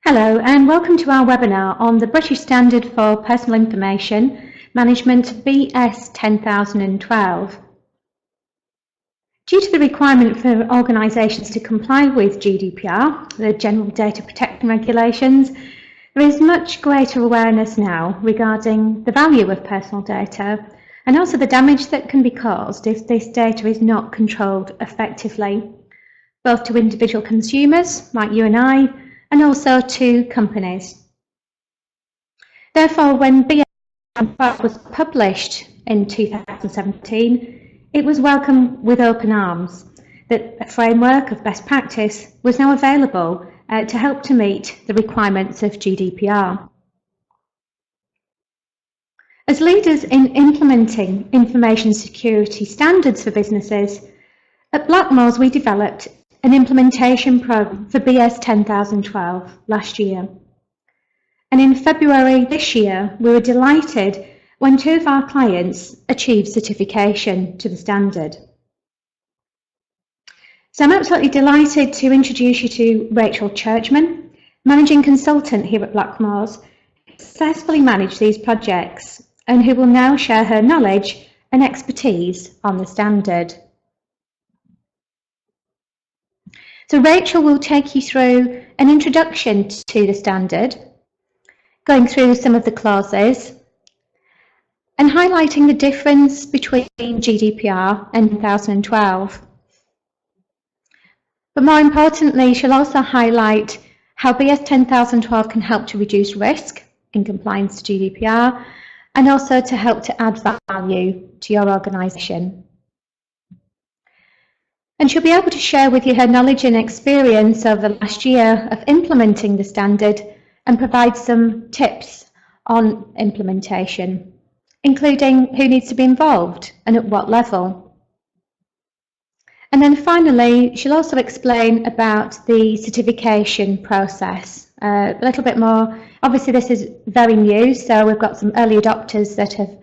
Hello and welcome to our webinar on the British Standard for Personal Information Management BS10012. Due to the requirement for organisations to comply with GDPR, the General Data Protection Regulations, there is much greater awareness now regarding the value of personal data and also the damage that can be caused if this data is not controlled effectively, both to individual consumers like you and I, and also to companies. Therefore, when BS10012 was published in 2017, it was welcomed with open arms that a framework of best practice was now available to help to meet the requirements of GDPR. As leaders in implementing information security standards for businesses, at Blackmores we developed an implementation program for BS10012 last year. And in February this year, we were delighted when two of our clients achieved certification to the standard. So I'm absolutely delighted to introduce you to Rachel Churchman, Managing Consultant here at Blackmores, who successfully managed these projects and who will now share her knowledge and expertise on the standard. So Rachel will take you through an introduction to the standard, going through some of the clauses and highlighting the difference between GDPR and 2012. But more importantly, she'll also highlight how BS10012 can help to reduce risk in compliance to GDPR and also to help to add value to your organisation. And she'll be able to share with you her knowledge and experience over the last year of implementing the standard and provide some tips on implementation, including who needs to be involved and at what level. And then finally, she'll also explain about the certification process a little bit more. Obviously, this is very new, so we've got some early adopters that have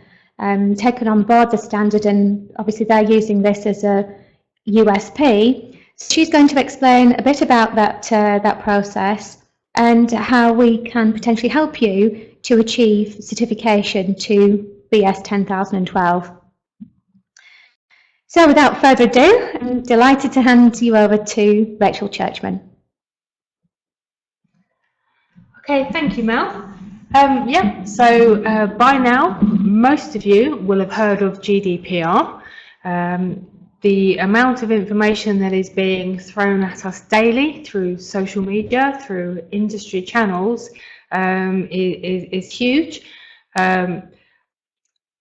taken on board the standard, and obviously they're using this as a USP. She's going to explain a bit about that process and how we can potentially help you to achieve certification to BS10012. So without further ado, I'm delighted to hand you over to Rachel Churchman. Okay, thank you, Mel. By now, most of you will have heard of GDPR. The amount of information that is being thrown at us daily through social media, through industry channels, is huge.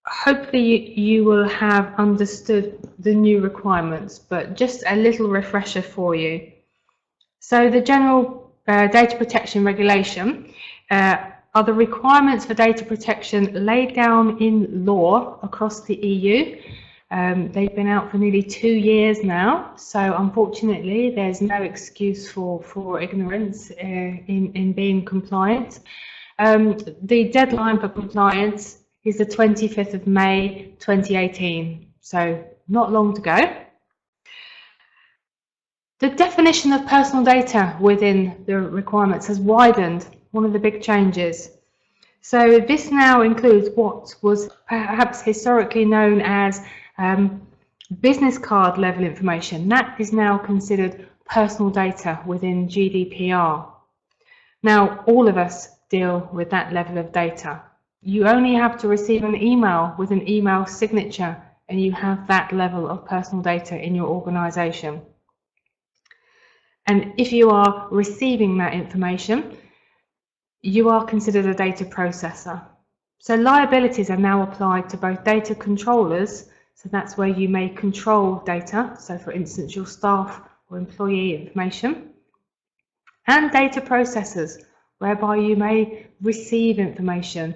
Hopefully you will have understood the new requirements, but just a little refresher for you. So the General Data Protection Regulation are the requirements for data protection laid down in law across the EU. They've been out for nearly 2 years now, so unfortunately there's no excuse for ignorance in being compliant. The deadline for compliance is the 25th of May 2018, so not long to go. The definition of personal data within the requirements has widened, one of the big changes. So this now includes what was perhaps historically known as business card level information. That is now considered personal data within GDPR. Now, all of us deal with that level of data. You only have to receive an email with an email signature and you have that level of personal data in your organisation. And if you are receiving that information, you are considered a data processor. So liabilities are now applied to both data controllers, so that's where you may control data, so for instance your staff or employee information, and data processors, whereby you may receive information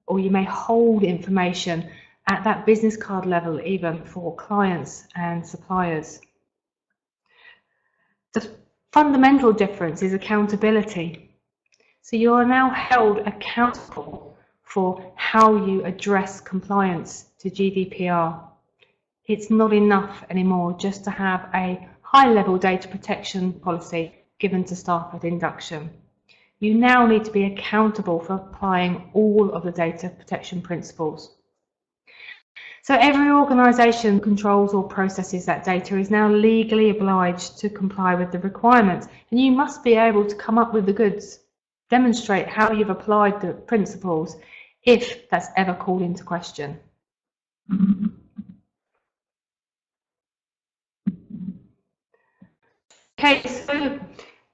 or you may hold information at that business card level, even for clients and suppliers. The fundamental difference is accountability. So you are now held accountable for how you address compliance to GDPR. It's not enough anymore just to have a high-level data protection policy given to staff at induction. you now need to be accountable for applying all of the data protection principles. So every organisation controls or processes that data is now legally obliged to comply with the requirements, and you must be able to come up with the goods, demonstrate how you've applied the principles if that's ever called into question. Okay, so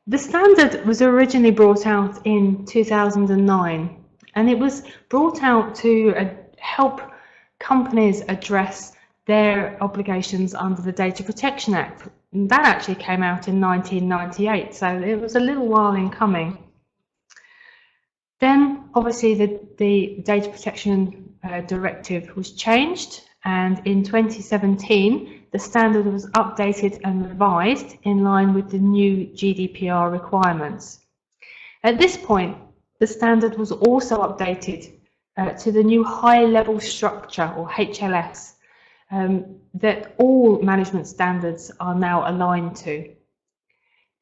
the standard was originally brought out in 2009, and it was brought out to help companies address their obligations under the Data Protection Act. And that actually came out in 1998, so it was a little while in coming. Then, obviously, the Data Protection Directive was changed, and in 2017, the standard was updated and revised in line with the new GDPR requirements. At this point, the standard was also updated to the new high-level structure, or HLS, that all management standards are now aligned to.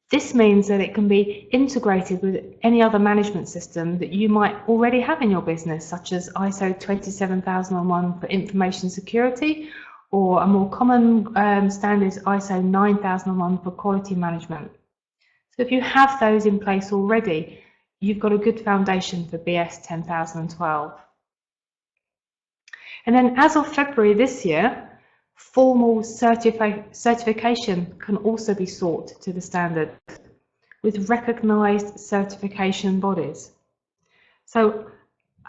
This means that it can be integrated with any other management system that you might already have in your business, such as ISO 27001 for information security, or a more common standard is ISO 9001 for quality management. So if you have those in place already, you've got a good foundation for BS 10012. And then as of February this year, formal certification can also be sought to the standard with recognised certification bodies. So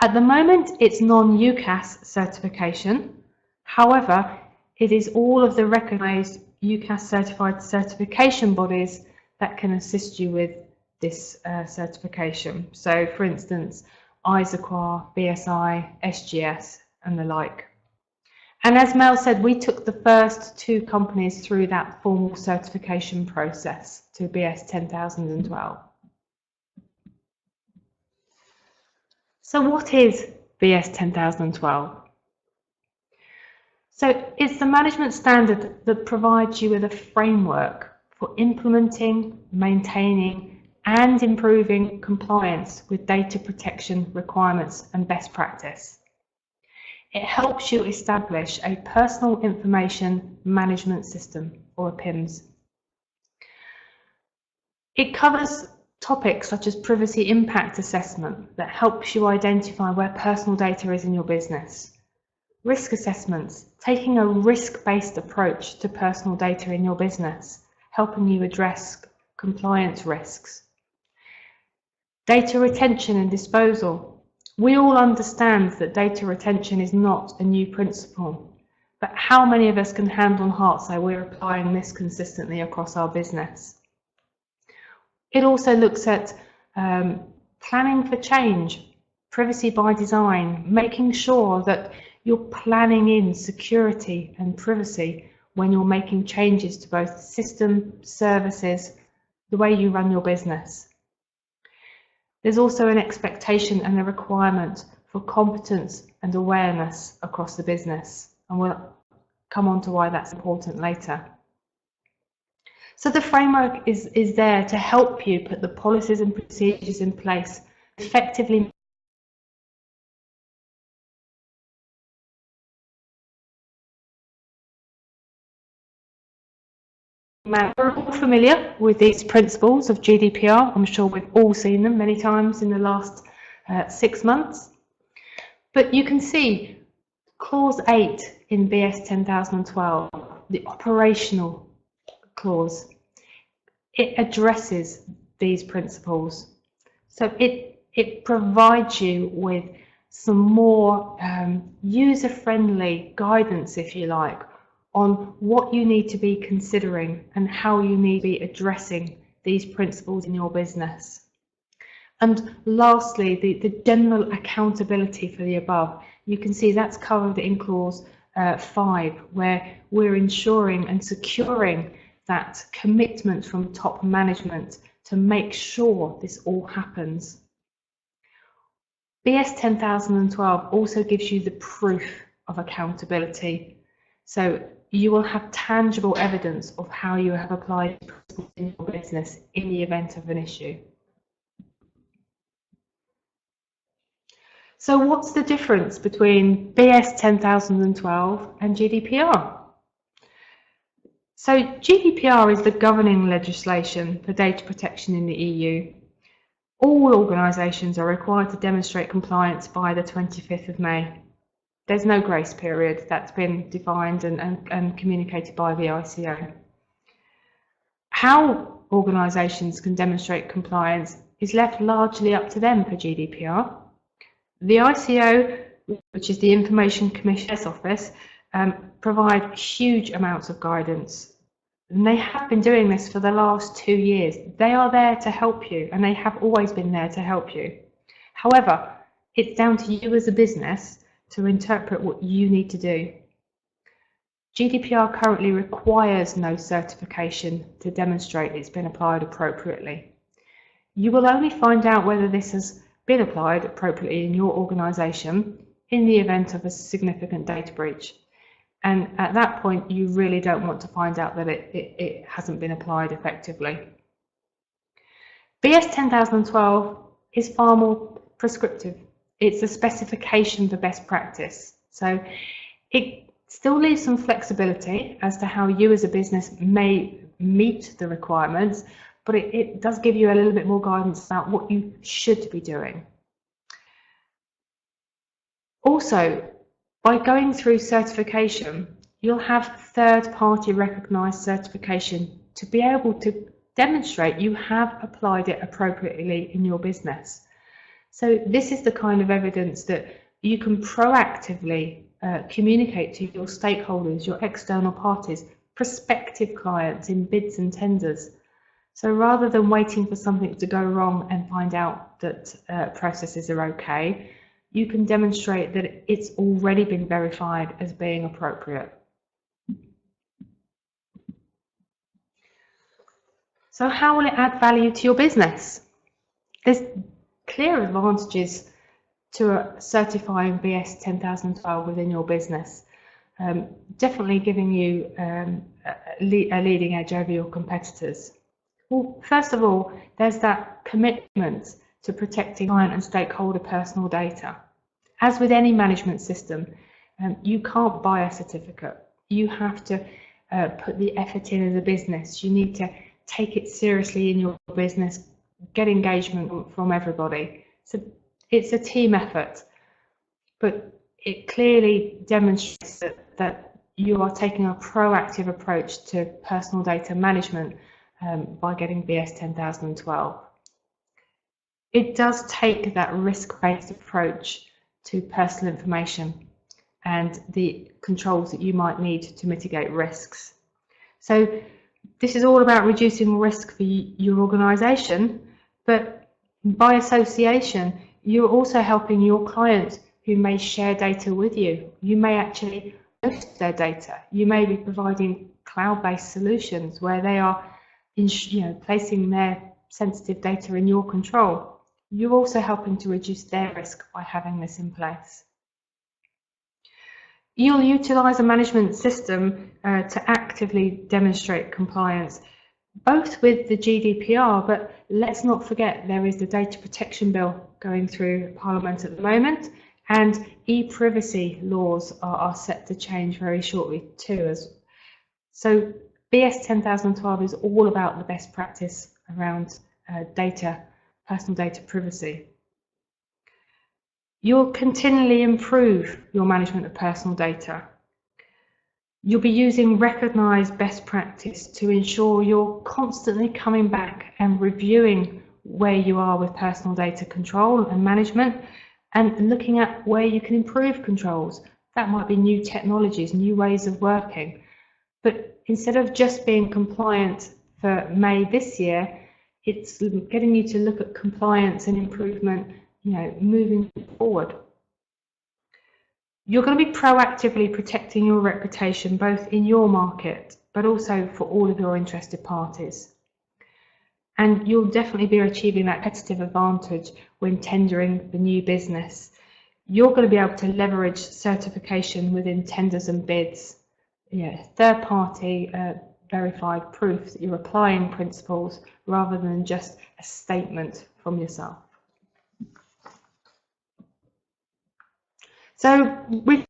at the moment it's non-UCAS certification. However, it is all of the recognised UCAS certified certification bodies that can assist you with this certification. So for instance, ISAQA, BSI, SGS and the like. And as Mel said, we took the first 2 companies through that formal certification process to BS 10012. So what is BS 10012? So it's the management standard that provides you with a framework for implementing, maintaining and improving compliance with data protection requirements and best practice. It helps you establish a personal information management system, or a PIMS. It covers topics such as privacy impact assessment that helps you identify where personal data is in your business. Risk assessments, taking a risk-based approach to personal data in your business, helping you address compliance risks. Data retention and disposal. We all understand that data retention is not a new principle, but how many of us can hand on heart say we're applying this consistently across our business? It also looks at planning for change, privacy by design, making sure that you're planning in security and privacy when you're making changes to both system, services, the way you run your business. There's also an expectation and a requirement for competence and awareness across the business, and we'll come on to why that's important later. So the framework is there to help you put the policies and procedures in place effectively. We're all familiar with these principles of GDPR. I'm sure we've all seen them many times in the last 6 months. But you can see Clause 8 in BS 10012, the operational clause, it addresses these principles. So it provides you with some more user-friendly guidance, if you like, on what you need to be considering and how you need to be addressing these principles in your business. And lastly, the general accountability for the above. You can see that's covered in Clause 5, where we're ensuring and securing that commitment from top management to make sure this all happens. BS 10012 also gives you the proof of accountability. So you will have tangible evidence of how you have applied principles in your business in the event of an issue. So what's the difference between BS 10012 and GDPR? So GDPR is the governing legislation for data protection in the EU. All organisations are required to demonstrate compliance by the 25th of May. There's no grace period. That's been defined and communicated by the ICO. How organisations can demonstrate compliance is left largely up to them for GDPR. The ICO, which is the Information Commissioner's Office, provide huge amounts of guidance. And they have been doing this for the last 2 years. They are there to help you, and they have always been there to help you. However, it's down to you as a business to interpret what you need to do. GDPR currently requires no certification to demonstrate it's been applied appropriately. You will only find out whether this has been applied appropriately in your organisation in the event of a significant data breach. And at that point, you really don't want to find out that it hasn't been applied effectively. BS 10012 is far more prescriptive. It's a specification for best practice. So it still leaves some flexibility as to how you as a business may meet the requirements, but it does give you a little bit more guidance about what you should be doing. Also, by going through certification, you'll have third-party recognised certification to be able to demonstrate you have applied it appropriately in your business. So this is the kind of evidence that you can proactively communicate to your stakeholders, your external parties, prospective clients in bids and tenders. So rather than waiting for something to go wrong and find out that processes are okay, you can demonstrate that it's already been verified as being appropriate. So how will it add value to your business? There's clear advantages to certifying BS 10012 within your business. Definitely giving you a leading edge over your competitors. Well, first of all, there's that commitment to protecting client and stakeholder personal data. As with any management system, you can't buy a certificate. You have to put the effort in as a business. You need to take it seriously in your business, get engagement from everybody. So it's a team effort, but it clearly demonstrates that you are taking a proactive approach to personal data management by getting BS 10012. It does take that risk-based approach to personal information and the controls that you might need to mitigate risks. So this is all about reducing risk for your organisation, but by association, you're also helping your clients who may share data with you. You may actually host their data. You may be providing cloud-based solutions where they are placing their sensitive data in your control. You're also helping to reduce their risk by having this in place. You'll utilise a management system to actively demonstrate compliance, both with the GDPR, but let's not forget there is the Data Protection Bill going through Parliament at the moment, and e-privacy laws are set to change very shortly too. So BS 10012 is all about the best practice around personal data privacy. You'll continually improve your management of personal data. You'll be using recognised best practice to ensure you're constantly coming back and reviewing where you are with personal data control and management, and looking at where you can improve controls. That might be new technologies, new ways of working. But instead of just being compliant for May this year, it's getting you to look at compliance and improvement, moving forward. You're going to be proactively protecting your reputation both in your market, but also for all of your interested parties. And you'll definitely be achieving that competitive advantage when tendering the new business. You're going to be able to leverage certification within tenders and bids. Third-party verified proof that you're applying principles rather than just a statement from yourself. So we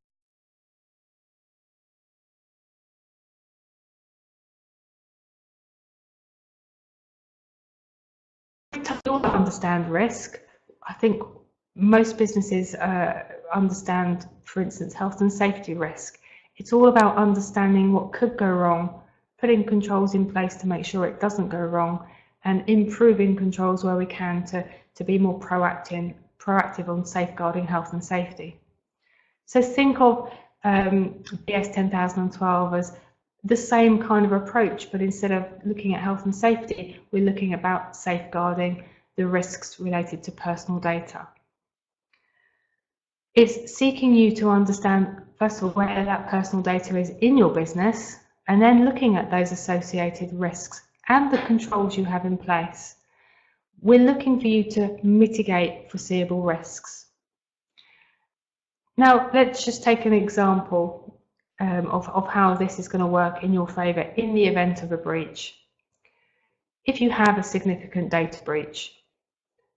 all understand risk. I think most businesses understand, for instance, health and safety risk. It's all about understanding what could go wrong, putting controls in place to make sure it doesn't go wrong, and improving controls where we can to be more proactive on safeguarding health and safety. So think of BS10012 as the same kind of approach, but instead of looking at health and safety, we're looking about safeguarding the risks related to personal data. It's seeking you to understand, first of all, where that personal data is in your business, and then looking at those associated risks and the controls you have in place. We're looking for you to mitigate foreseeable risks. Now, let's just take an example of how this is going to work in your favour in the event of a breach. If you have a significant data breach,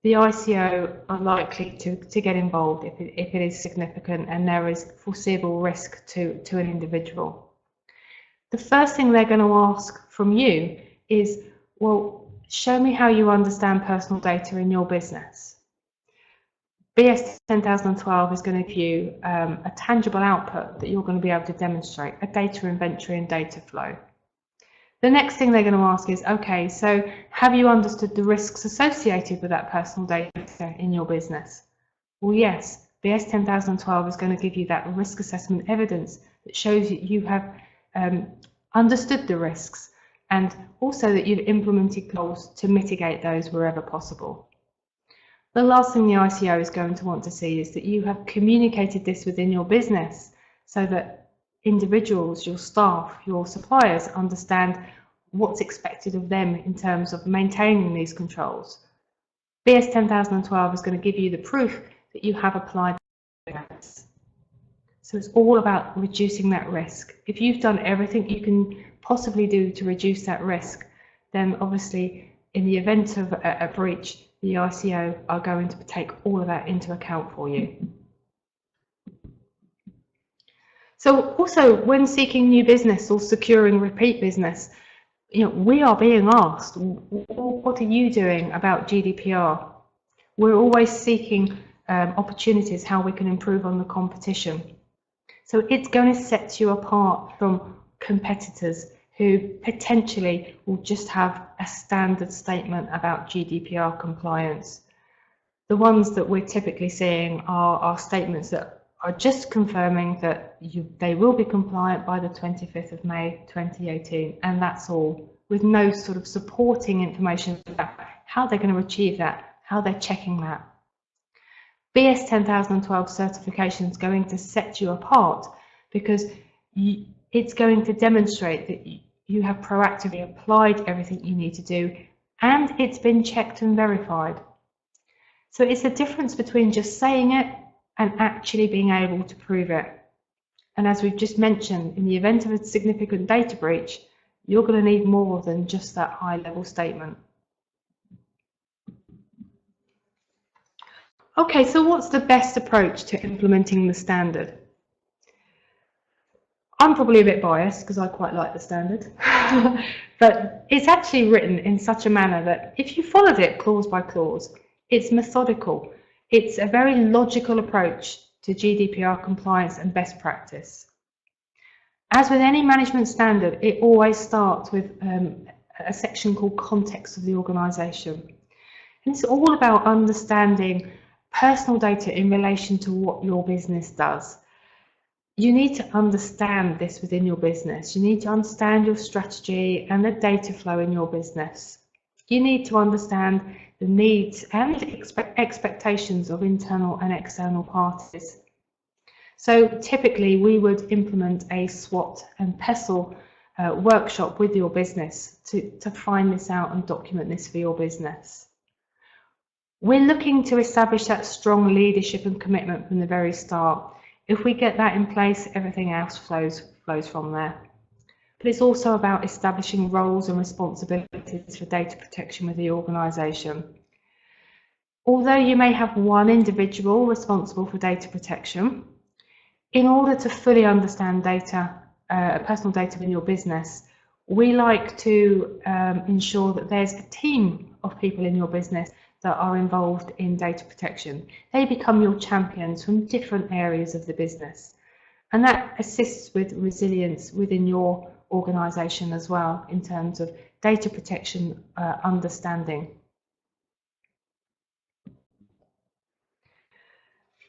the ICO are likely to get involved if it is significant and there is foreseeable risk to an individual. The first thing they're going to ask from you is, well, show me how you understand personal data in your business. BS10012 is going to give you a tangible output that you're going to be able to demonstrate, a data inventory and data flow. The next thing they're going to ask is, okay, so have you understood the risks associated with that personal data in your business? Well, yes, BS10012 is going to give you that risk assessment evidence that shows that you have understood the risks and also that you've implemented goals to mitigate those wherever possible. The last thing the ICO is going to want to see is that you have communicated this within your business so that individuals, your staff, your suppliers understand what's expected of them in terms of maintaining these controls. BS10012 is going to give you the proof that you have applied this. So it's all about reducing that risk. If you've done everything you can possibly do to reduce that risk, then obviously in the event of a breach, the ICO are going to take all of that into account for you. So also when seeking new business or securing repeat business, we are being asked, what are you doing about GDPR? We're always seeking opportunities how we can improve on the competition. So it's going to set you apart from competitors who potentially will just have a standard statement about GDPR compliance. The ones that we're typically seeing are statements that are just confirming that they will be compliant by the 25th of May 2018, and that's all, with no sort of supporting information about how they're going to achieve that, how they're checking that. BS10012 certification is going to set you apart because it's going to demonstrate that you have proactively applied everything you need to do and it's been checked and verified. So it's the difference between just saying it and actually being able to prove it. And as we've just mentioned, in the event of a significant data breach, you're going to need more than just that high-level statement. Okay, so what's the best approach to implementing the standard? I'm probably a bit biased because I quite like the standard, but it's actually written in such a manner that if you followed it clause by clause, it's methodical. It's a very logical approach to GDPR compliance and best practice. As with any management standard, it always starts with a section called context of the organisation. And it's all about understanding personal data in relation to what your business does. You need to understand this within your business. You need to understand your strategy and the data flow in your business. You need to understand the needs and expectations of internal and external parties. So typically we would implement a SWOT and PESTLE workshop with your business to find this out and document this for your business. We're looking to establish that strong leadership and commitment from the very start. If we get that in place, everything else flows from there. But it's also about establishing roles and responsibilities for data protection with the organisation. Although you may have one individual responsible for data protection, In order to fully understand data, personal data in your business, we like to ensure that there's a team of people in your business that are involved in data protection. They become your champions from different areas of the business. And that assists with resilience within your organisation as well in terms of data protection understanding.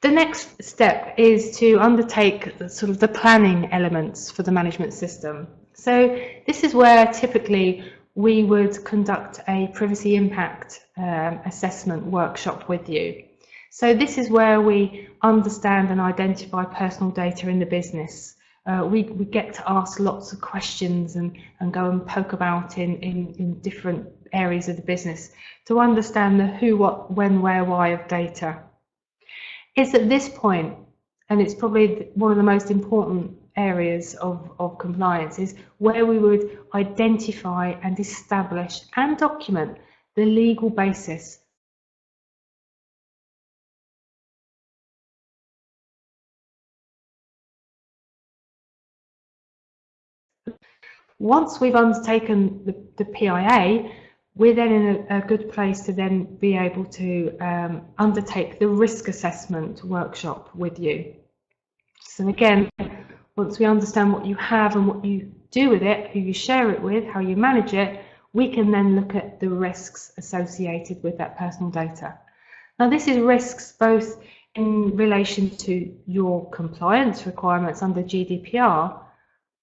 The next step is to undertake the planning elements for the management system. So this is where typically we would conduct a privacy impact assessment workshop with you. So this is where we understand and identify personal data in the business. We get to ask lots of questions and go and poke about in different areas of the business to understand the who, what, when, where, why of data. It's at this point, and it's probably one of the most important areas of compliance, is where we would identify and establish and document the legal basis . Once we've undertaken the PIA, we're then in a good place to then be able to undertake the risk assessment workshop with you. So again, once we understand what you have and what you do with it, who you share it with, how you manage it, we can then look at the risks associated with that personal data. Now this is risks both in relation to your compliance requirements under GDPR,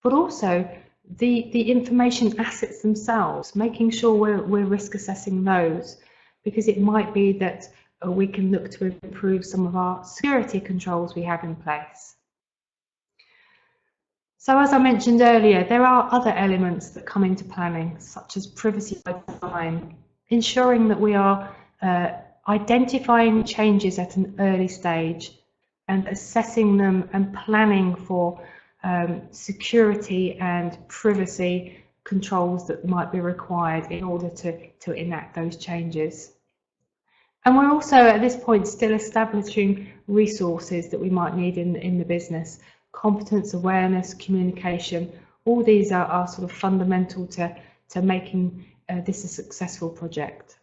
but also the information assets themselves, making sure we're risk assessing those, because it might be that we can look to improve some of our security controls we have in place. So as I mentioned earlier, there are other elements that come into planning, such as privacy by design, ensuring that we are identifying changes at an early stage and assessing them and planning for security and privacy controls that might be required in order to enact those changes. And we're also at this point still establishing resources that we might need in the business. Competence, awareness, communication, all these are sort of fundamental to making this a successful project.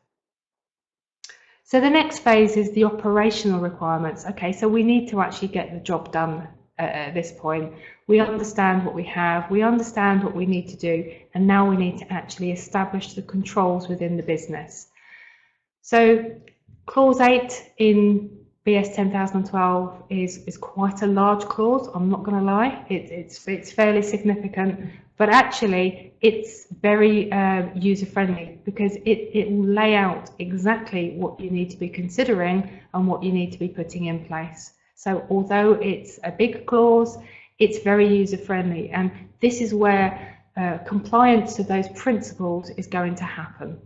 So the next phase is the operational requirements. Okay, so we need to actually get the job done at this point. We understand what we have, we understand what we need to do, and now we need to actually establish the controls within the business. So clause 8 in BS10012 is quite a large clause, I'm not going to lie, it's fairly significant, but actually it's very user-friendly, because it will lay out exactly what you need to be considering and what you need to be putting in place. So although it's a big clause, it's very user-friendly, and this is where compliance to those principles is going to happen.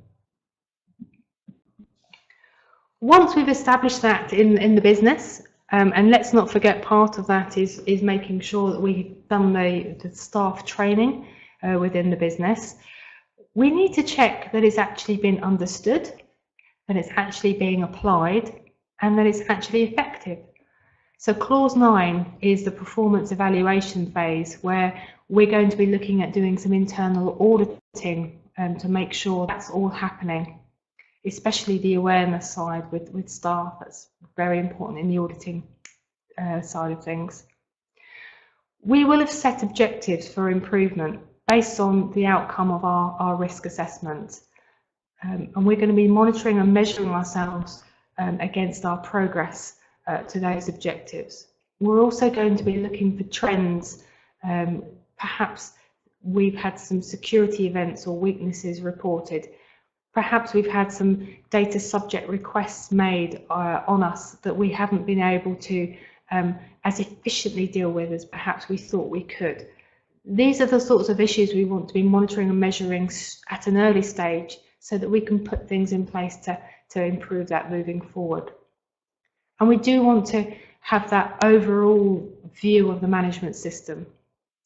Once we've established that in the business, and let's not forget part of that is making sure that we've done the staff training within the business, we need to check that it's actually been understood, that it's actually being applied, and that it's actually effective. So clause 9 is the performance evaluation phase, where we're going to be looking at doing some internal auditing to make sure that's all happening, especially the awareness side with staff. That's very important in the auditing side of things. We will have set objectives for improvement based on the outcome of our risk assessment, and we're going to be monitoring and measuring ourselves against our progress to those objectives. We're also going to be looking for trends. Perhaps we've had some security events or weaknesses reported. Perhaps we've had some data subject requests made on us that we haven't been able to as efficiently deal with as perhaps we thought we could. These are the sorts of issues we want to be monitoring and measuring at an early stage, so that we can put things in place to improve that moving forward. And we do want to have that overall view of the management system.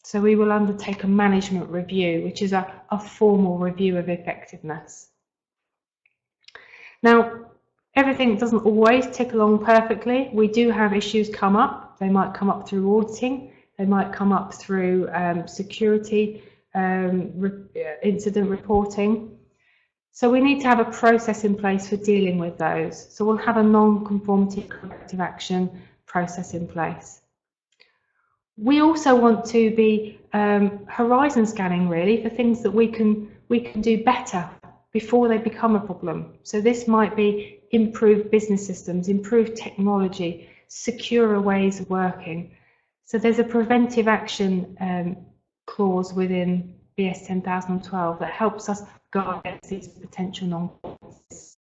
So we will undertake a management review, which is a formal review of effectiveness. Now, everything doesn't always tick along perfectly. We do have issues come up. They might come up through auditing, they might come up through security, incident reporting. So we need to have a process in place for dealing with those. So we'll have a non-conformity corrective action process in place. We also want to be horizon scanning, really, for things that we can do better before they become a problem. So this might be improved business systems, improved technology, securer ways of working. So there's a preventive action clause within BS 10012 that helps us guard against these potential non-conformities.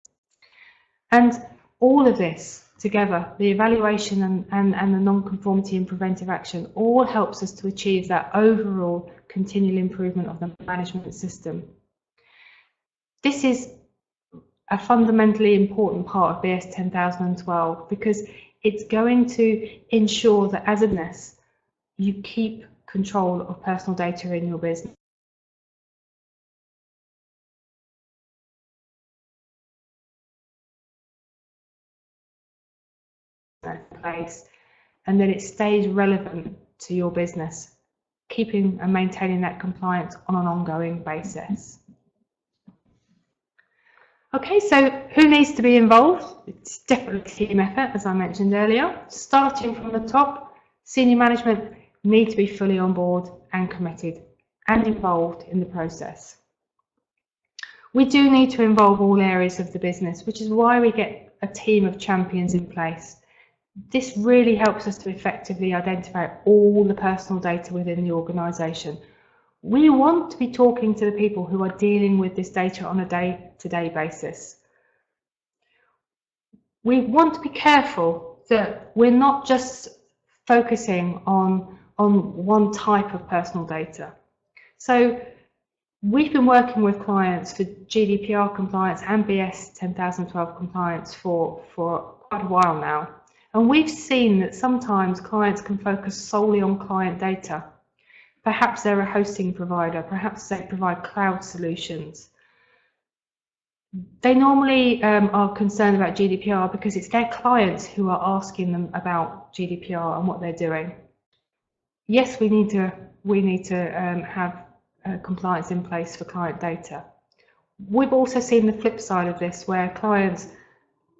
And all of this together, the evaluation and the non-conformity and preventive action, all helps us to achieve that overall continual improvement of the management system. This is a fundamentally important part of BS 10012 because it's going to ensure that as a business, you keep control of personal data in your business. Place, and that it stays relevant to your business, keeping and maintaining that compliance on an ongoing basis. Okay, so who needs to be involved? It's definitely a team effort, as I mentioned earlier. Starting from the top, senior management need to be fully on board and committed and involved in the process. We do need to involve all areas of the business, which is why we get a team of champions in place. This really helps us to effectively identify all the personal data within the organisation. We want to be talking to the people who are dealing with this data on a day-to-day basis. We want to be careful that we're not just focusing on one type of personal data. So we've been working with clients for GDPR compliance and BS 10012 compliance for quite a while now. And we've seen that sometimes clients can focus solely on client data. Perhaps they're a hosting provider, perhaps they provide cloud solutions. They normally are concerned about GDPR because it's their clients who are asking them about GDPR and what they're doing. Yes, we need to have compliance in place for client data. We've also seen the flip side of this, where clients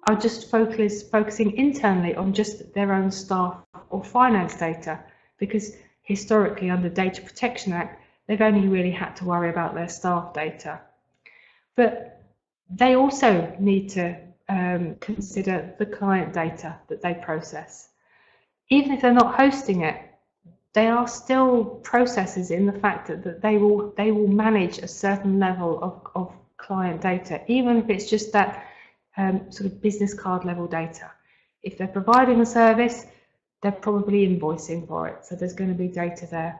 are just focusing internally on just their own staff or finance data, because historically under Data Protection Act, they've only really had to worry about their staff data. But they also need to consider the client data that they process. Even if they're not hosting it, they are still processes in the fact that they will manage a certain level of client data, even if it's just that sort of business card level data. If they're providing a service, they're probably invoicing for it, so there's going to be data there.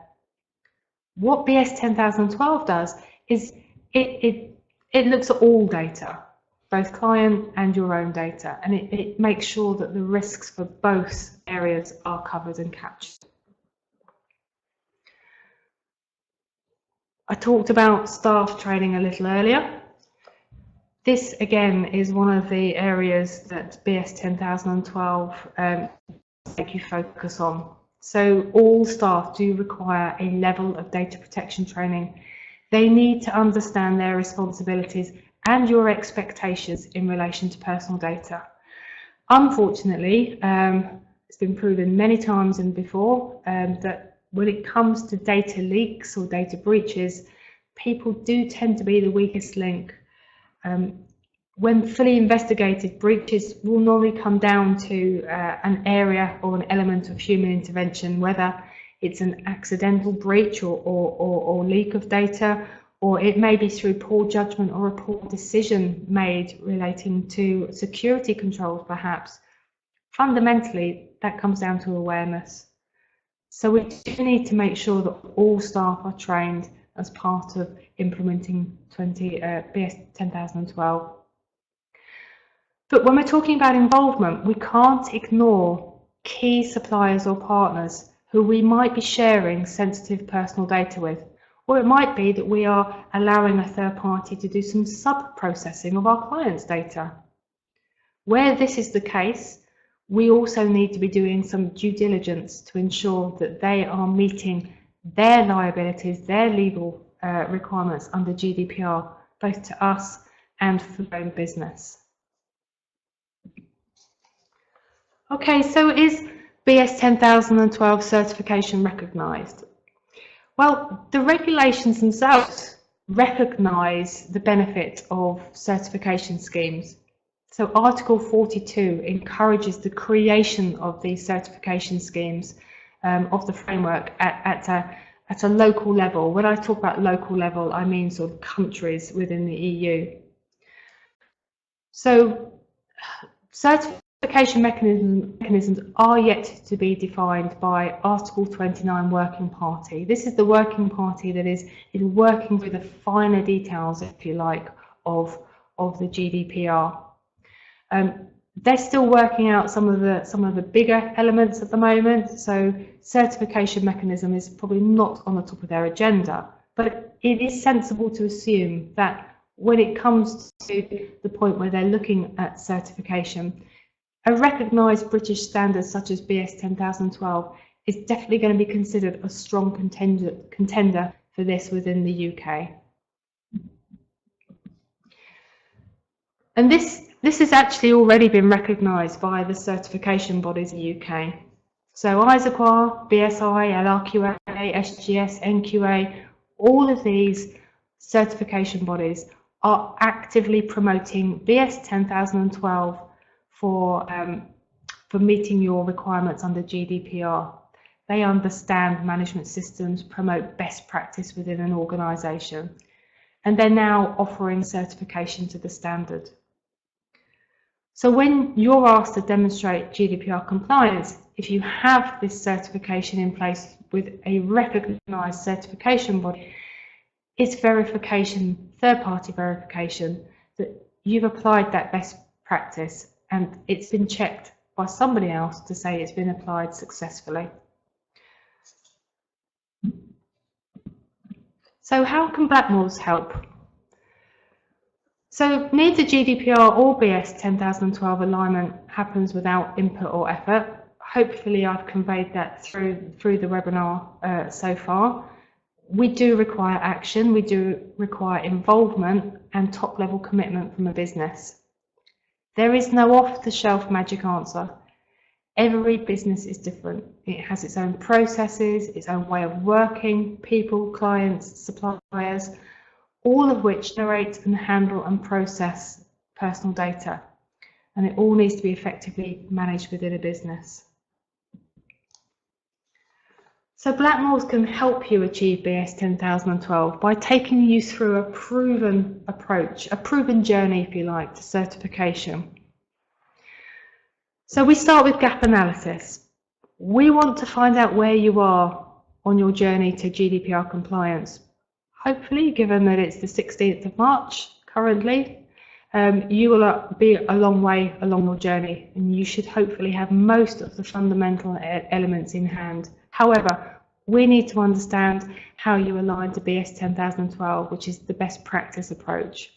What BS 10012 does is it looks at all data, both client and your own data, and it makes sure that the risks for both areas are covered and captured. I talked about staff training a little earlier. This again is one of the areas that BS 10012 make you focus on. So all staff do require a level of data protection training. They need to understand their responsibilities and your expectations in relation to personal data. Unfortunately, it's been proven many times and before that when it comes to data leaks or data breaches, people do tend to be the weakest link. When fully investigated, breaches will normally come down to an area or an element of human intervention, whether it's an accidental breach or leak of data, or it may be through poor judgment or a poor decision made relating to security controls perhaps. Fundamentally, that comes down to awareness. So we do need to make sure that all staff are trained as part of implementing BS 10012. But when we're talking about involvement, we can't ignore key suppliers or partners who we might be sharing sensitive personal data with. Or it might be that we are allowing a third party to do some sub-processing of our clients' data. Where this is the case, we also need to be doing some due diligence to ensure that they are meeting their liabilities, their legal requirements under GDPR, both to us and for their own business. Okay, so is BS 10012 certification recognised? Well, the regulations themselves recognise the benefit of certification schemes. So Article 42 encourages the creation of these certification schemes of the framework at a local level. When I talk about local level, I mean sort of countries within the EU. So certification mechanisms are yet to be defined by Article 29 Working Party. This is the working party that is working with the finer details, if you like, of the GDPR. They're still working out some of the bigger elements at the moment, so certification mechanism is probably not on the top of their agenda, but it is sensible to assume that when it comes to the point where they're looking at certification, a recognised British standard such as BS 10012 is definitely going to be considered a strong contender for this within the UK. And this has actually already been recognised by the certification bodies in the UK. So ISAQA, BSI, LRQA, SGS, NQA, all of these certification bodies are actively promoting BS 10012 for meeting your requirements under GDPR. They understand management systems, promote best practice within an organisation, and they're now offering certification to the standard. So when you're asked to demonstrate GDPR compliance, if you have this certification in place with a recognised certification body, it's verification, third-party verification, that you've applied that best practice and it's been checked by somebody else to say it's been applied successfully. So how can Blackmores help? So neither GDPR or BS 10012 alignment happens without input or effort. Hopefully I've conveyed that through the webinar so far. We do require action, we do require involvement and top-level commitment from a business. There is no off-the-shelf magic answer. Every business is different. It has its own processes, its own way of working, people, clients, suppliers, all of which generate and handle and process personal data. And it all needs to be effectively managed within a business. So Blackmores can help you achieve BS 10012 by taking you through a proven approach, a proven journey, if you like, to certification. So we start with gap analysis. We want to find out where you are on your journey to GDPR compliance. Hopefully, given that it's the 16th of March currently, you will be a long way along your journey and you should hopefully have most of the fundamental elements in hand. However, we need to understand how you align to BS 10012, which is the best practice approach.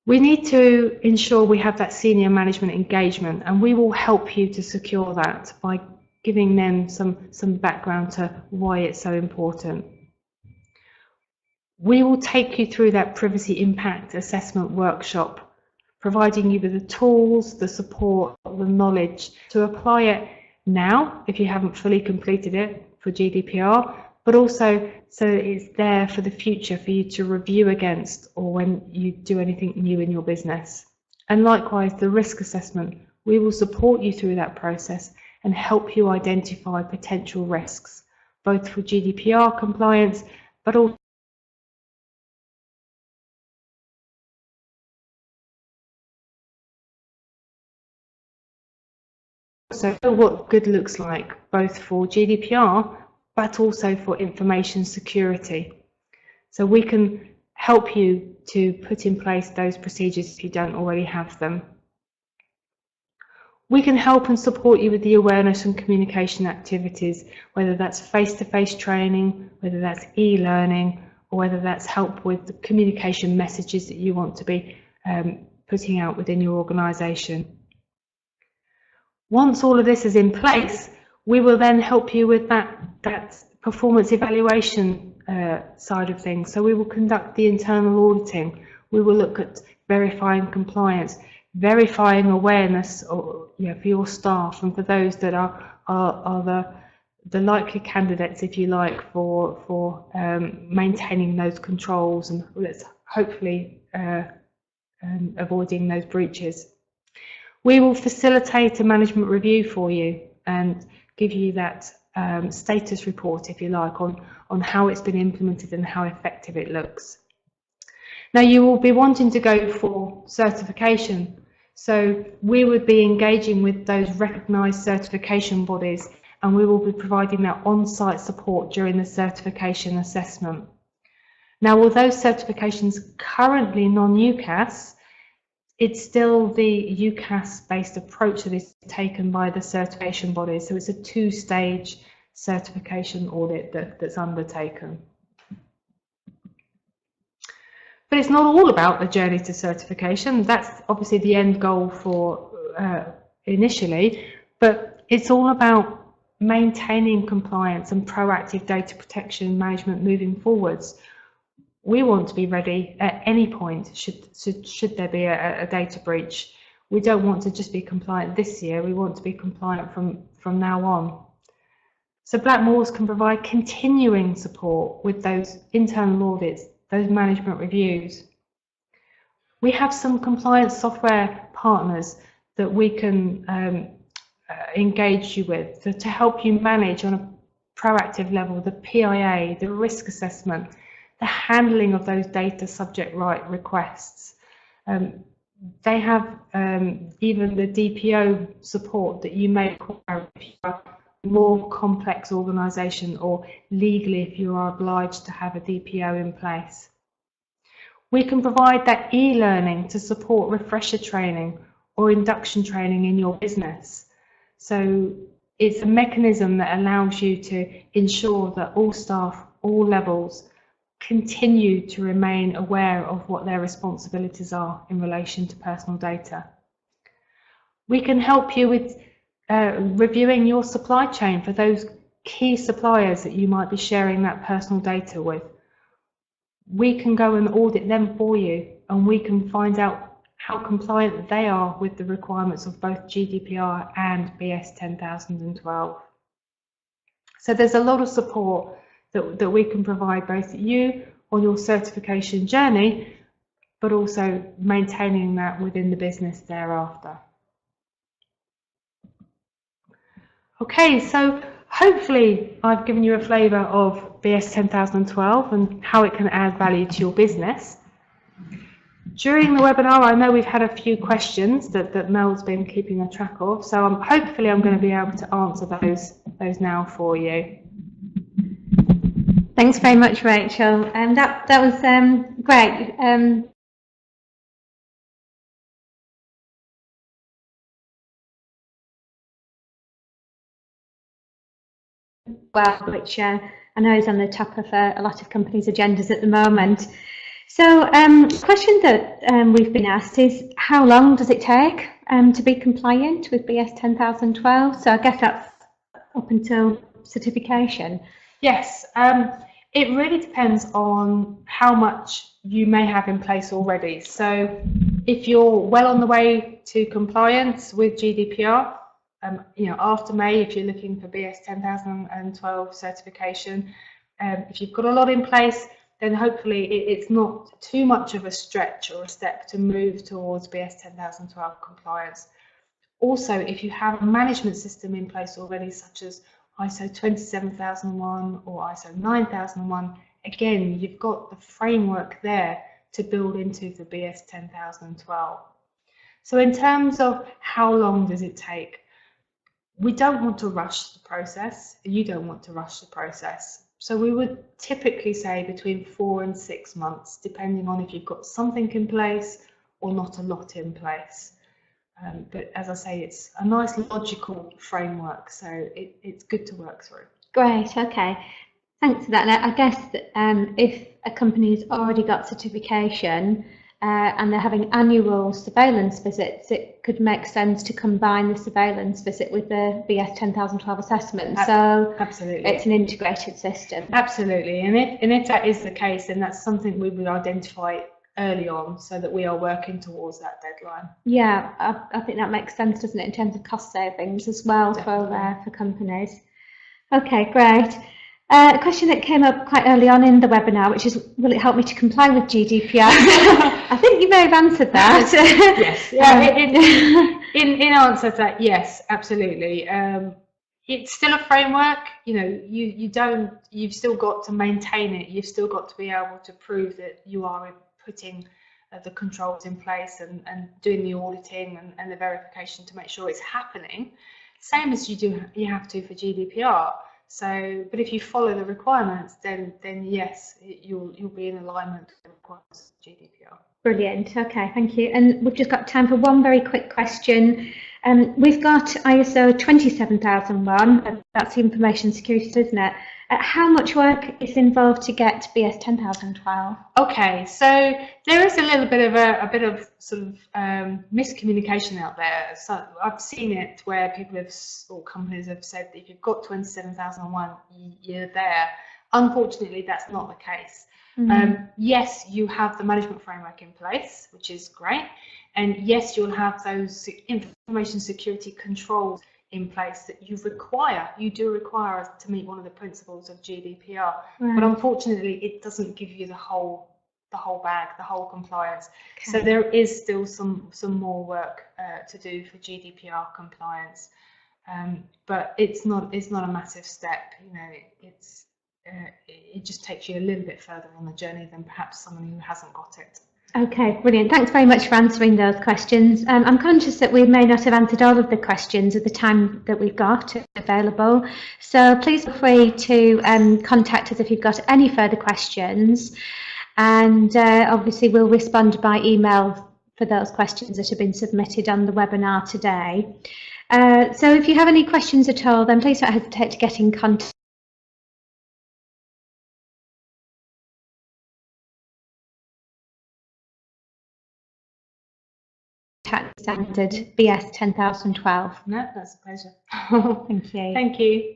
We need to ensure we have that senior management engagement, and we will help you to secure that by giving them some background to why it's so important. We will take you through that privacy impact assessment workshop, providing you with the tools, the support, the knowledge to apply it now if you haven't fully completed it for GDPR, but also so it's there for the future for you to review against or when you do anything new in your business. And likewise, the risk assessment, we will support you through that process and help you identify potential risks, both for GDPR compliance, but also what good looks like, both for GDPR, but also for information security. So we can help you to put in place those procedures if you don't already have them. We can help and support you with the awareness and communication activities, whether that's face-to-face training, whether that's e-learning, or whether that's help with the communication messages that you want to be putting out within your organisation. Once all of this is in place, we will then help you with that performance evaluation side of things. So we will conduct the internal auditing. We will look at verifying compliance, verifying awareness for your staff and for those that are the likely candidates, if you like, for maintaining those controls and let's hopefully avoiding those breaches. We will facilitate a management review for you and give you that status report, if you like, on how it's been implemented and how effective it looks. Now, you will be wanting to go for certification. So we would be engaging with those recognised certification bodies, and we will be providing that on-site support during the certification assessment. Now, although certifications currently non-UCAS, it's still the UCAS-based approach that is taken by the certification bodies. So it's a two-stage certification audit that's undertaken. But it's not all about the journey to certification. That's obviously the end goal for initially, but it's all about maintaining compliance and proactive data protection management moving forwards. We want to be ready at any point should there be a data breach. We don't want to just be compliant this year, we want to be compliant from now on. So Blackmores can provide continuing support with those internal audits, those management reviews. We have some compliance software partners that we can engage you with to help you manage on a proactive level the PIA, the risk assessment, the handling of those data subject right requests. They have even the DPO support that you may require if you are a more complex organisation or legally if you are obliged to have a DPO in place. We can provide that e-learning to support refresher training or induction training in your business. So it's a mechanism that allows you to ensure that all staff, all levels, continue to remain aware of what their responsibilities are in relation to personal data. We can help you with reviewing your supply chain for those key suppliers that you might be sharing that personal data with. We can go and audit them for you, and we can find out how compliant they are with the requirements of both GDPR and BS10012. So there's a lot of support that we can provide both you on your certification journey, but also maintaining that within the business thereafter. Okay, so hopefully I've given you a flavour of BS10012 and how it can add value to your business. During the webinar, I know we've had a few questions that Mel's been keeping a track of, so hopefully I'm going to be able to answer those now for you. Thanks very much, Rachel. That was great. Well, which I know is on the top of a lot of companies' agendas at the moment. So, question that we've been asked is, how long does it take to be compliant with BS10012? So I guess that's up until certification. Yes, it really depends on how much you may have in place already. So if you're well on the way to compliance with GDPR, after May, if you're looking for BS10012 certification, if you've got a lot in place, then hopefully it's not too much of a stretch or a step to move towards BS10012 compliance. Also, if you have a management system in place already, such as ISO 27001 or ISO 9001, again, you've got the framework there to build into the BS10012. So in terms of how long does it take, we don't want to rush the process. You don't want to rush the process. So we would typically say between 4 and 6 months, depending on if you've got something in place or not a lot in place. But as I say, it's a nice logical framework, so it's good to work through. Great, okay. Thanks for that. And I guess that, if a company's already got certification, and they're having annual surveillance visits, it could make sense to combine the surveillance visit with the BS 10012 assessment. So absolutely, it's an integrated system. Absolutely, and if that is the case, then that's something we would identify early on so that we are working towards that deadline. Yeah, I think that makes sense, doesn't it, in terms of cost savings as well for companies. Okay, great. A question that came up quite early on in the webinar, which is, will it help me to comply with GDPR? I think you may have answered that. Yes. Yeah. In answer to that, yes, absolutely. It's still a framework. You know, you've still got to maintain it. You've still got to be able to prove that you are putting the controls in place and doing the auditing and the verification to make sure it's happening. Same as you have to for GDPR. So, but if you follow the requirements, then yes, you'll be in alignment with the requirements of GDPR. Brilliant. Okay, thank you. And we've just got time for one very quick question. We've got ISO 27001. That's the information security, isn't it? How much work is involved to get BS 10012? Okay, so there is a little bit of sort of miscommunication out there. So I've seen it where people or companies have said that if you've got 27001, you're there. Unfortunately, that's not the case. Yes, you have the management framework in place, which is great, and yes, you'll have those information security controls in place that you do require to meet one of the principles of GDPR. Right. But unfortunately, it doesn't give you the whole bag, the whole compliance. Okay. So there is still some more work to do for GDPR compliance, but it's not a massive step. You know, it just takes you a little bit further on the journey than perhaps someone who hasn't got it. Okay, brilliant. Thanks very much for answering those questions. I'm conscious that we may not have answered all of the questions at the time that we've got available. So please feel free to contact us if you've got any further questions. And obviously we'll respond by email for those questions that have been submitted on the webinar today. So if you have any questions at all, then please don't hesitate to get in contact. Standard BS 10012. No, that's a pleasure. Thank you. Thank you.